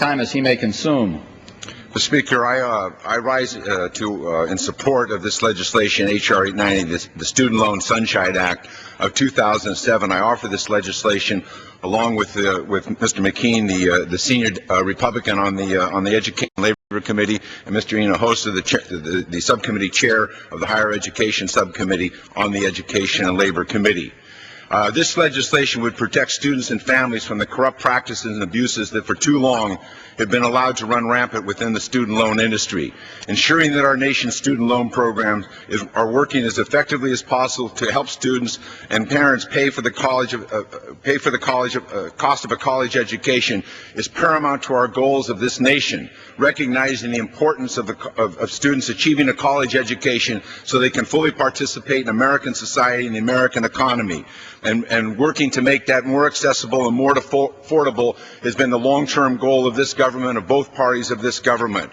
time as he may consume. Mr. Speaker, I rise in support of this legislation, H.R. 890, the Student Loan Sunshine Act of 2007. I offer this legislation along with Mr. McKean, the senior Republican on the Education and Labor Committee, and Mr. Hinojosa, the subcommittee chair of the Higher Education Subcommittee on the Education and Labor Committee. This legislation would protect students and families from the corrupt practices and abuses that for too long have been allowed to run rampant within the student loan industry, ensuring that our nation's student loan programs are working as effectively as possible to help students and parents pay for the cost of a college education is paramount to our goals of this nation, recognizing the importance of students achieving a college education so they can fully participate in American society and the American economy. And working to make that more accessible and more affordable has been the long-term goal of this government, of both parties of this government.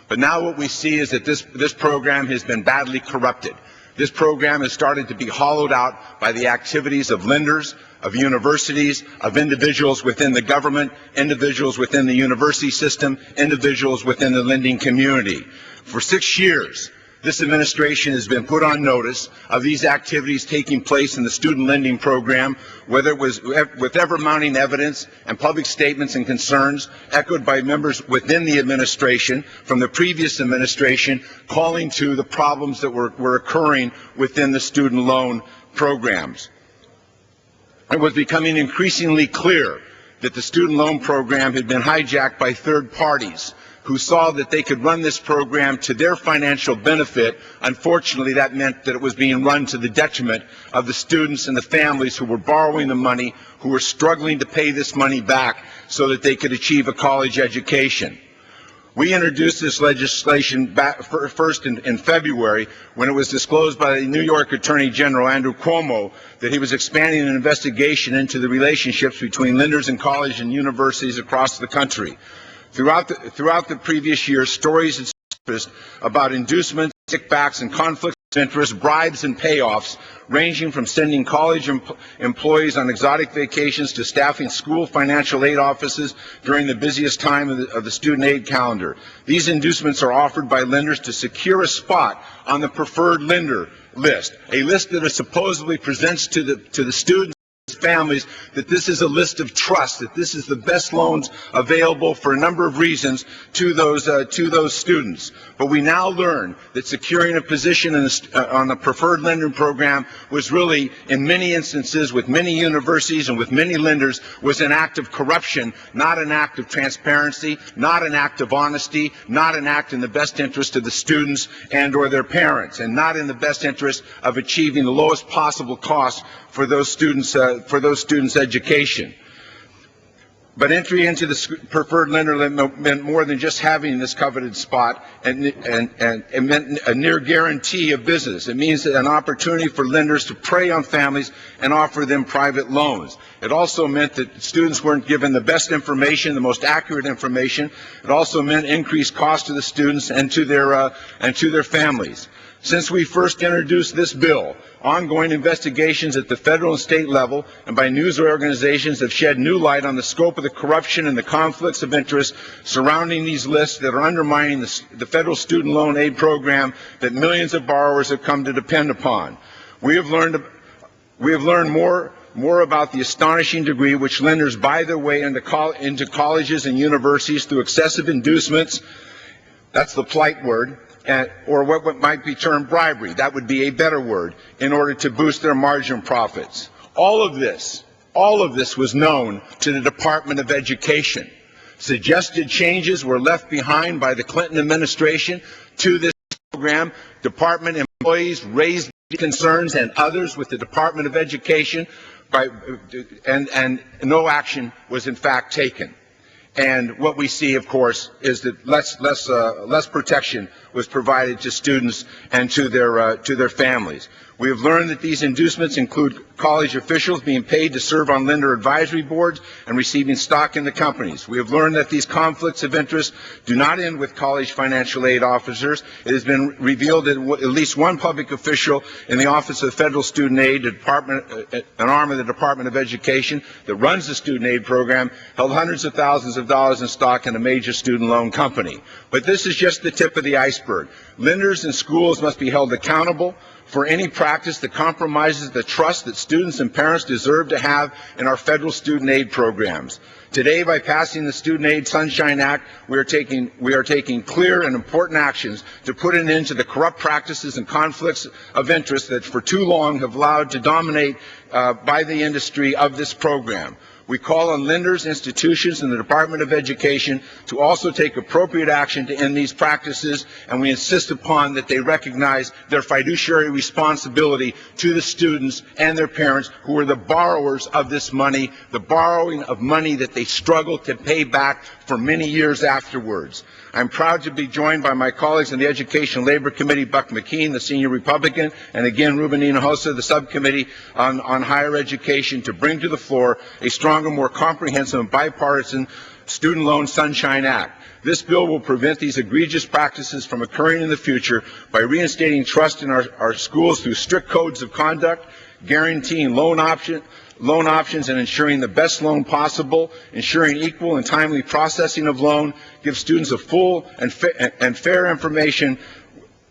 But now what we see is that this program has been badly corrupted. This program has started to be hollowed out by the activities of lenders, of universities, of individuals within the government, individuals within the university system, individuals within the lending community. For 6 years, this administration has been put on notice of these activities taking place in the student lending program, whether it was with ever-mounting evidence and public statements and concerns echoed by members within the administration from the previous administration calling to the problems that were occurring within the student loan programs. It was becoming increasingly clear that the student loan program had been hijacked by third parties who saw that they could run this program to their financial benefit. Unfortunately, that meant that it was being run to the detriment of the students and the families who were borrowing the money, who were struggling to pay this money back so that they could achieve a college education. We introduced this legislation first in February when it was disclosed by the New York Attorney General, Andrew Cuomo, that he was expanding an investigation into the relationships between lenders and colleges and universities across the country. Throughout the previous year, stories had surfaced about inducements, kickbacks, and conflicts of interest, bribes, and payoffs, ranging from sending college employees on exotic vacations to staffing school financial aid offices during the busiest time of the student aid calendar. These inducements are offered by lenders to secure a spot on the preferred lender list, a list that supposedly presents to the students families that this is a list of trust, that this is the best loans available for a number of reasons to those students. But we now learn that securing a position on the preferred lender program was really, in many instances, with many universities and with many lenders, was an act of corruption, not an act of transparency, not an act of honesty, not an act in the best interest of the students and or their parents, and not in the best interest of achieving the lowest possible cost for those students' education. But entry into the preferred lender meant more than just having this coveted spot, and it meant a near guarantee of business. It means an opportunity for lenders to prey on families and offer them private loans. It also meant that students weren't given the best information, the most accurate information. It also meant increased cost to the students and to their families. Since we first introduced this bill, ongoing investigations at the federal and state level and by news organizations have shed new light on the scope of the corruption and the conflicts of interest surrounding these lists that are undermining the federal student loan aid program that millions of borrowers have come to depend upon. We have learned more about the astonishing degree which lenders buy their way into colleges and universities through excessive inducements. That's the polite word. Or what might be termed bribery. That would be a better word, in order to boost their margin profits. All of this was known to the Department of Education. Suggested changes were left behind by the Clinton administration to this program. Department employees raised concerns and others with the Department of Education, and no action was in fact taken. And what we see, of course, is that less protection was provided to students and to their families. We have learned that these inducements include college officials being paid to serve on lender advisory boards and receiving stock in the companies. We have learned that these conflicts of interest do not end with college financial aid officers. It has been revealed that at least one public official in the Office of Federal Student Aid, an arm of the Department of Education that runs the student aid program, held hundreds of thousands of dollars in stock in a major student loan company. But this is just the tip of the iceberg. Lenders and schools must be held accountable for any practice that compromises the trust that students and parents deserve to have in our federal student aid programs. Today, by passing the Student Aid Sunshine Act, we are taking clear and important actions to put an end to the corrupt practices and conflicts of interest that for too long have allowed to dominate by the industry of this program. We call on lenders, institutions, and the Department of Education to also take appropriate action to end these practices, and we insist upon that they recognize their fiduciary responsibility to the students and their parents who are the borrowers of this money, the borrowing of money that they struggle to pay back for many years afterwards. I'm proud to be joined by my colleagues in the Education and Labor Committee, Buck McKean, the senior Republican, and again, Ruben Hinojosa, the subcommittee on higher education, to bring to the floor a stronger, more comprehensive and bipartisan Student Loan Sunshine Act. This bill will prevent these egregious practices from occurring in the future by reinstating trust in our schools through strict codes of conduct, guaranteeing loan options and ensuring the best loan possible, ensuring equal and timely processing of loan, give students a full and fair information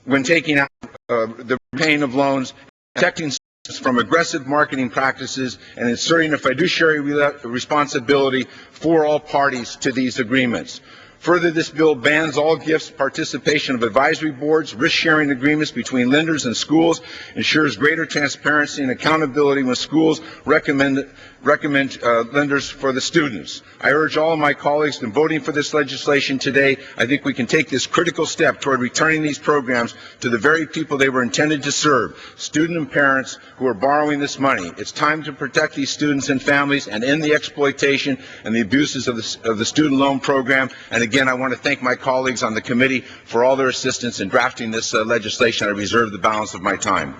when taking out the paying of loans, protecting students from aggressive marketing practices, and inserting a fiduciary responsibility for all parties to these agreements. Further, this bill bans all gifts, participation of advisory boards, risk-sharing agreements between lenders and schools, ensures greater transparency and accountability when schools recommend lenders for the students. I urge all of my colleagues in voting for this legislation today. I think we can take this critical step toward returning these programs to the very people they were intended to serve, students and parents who are borrowing this money. It's time to protect these students and families and end the exploitation and the abuses of the student loan program. And again, I want to thank my colleagues on the committee for all their assistance in drafting this legislation. I reserve the balance of my time.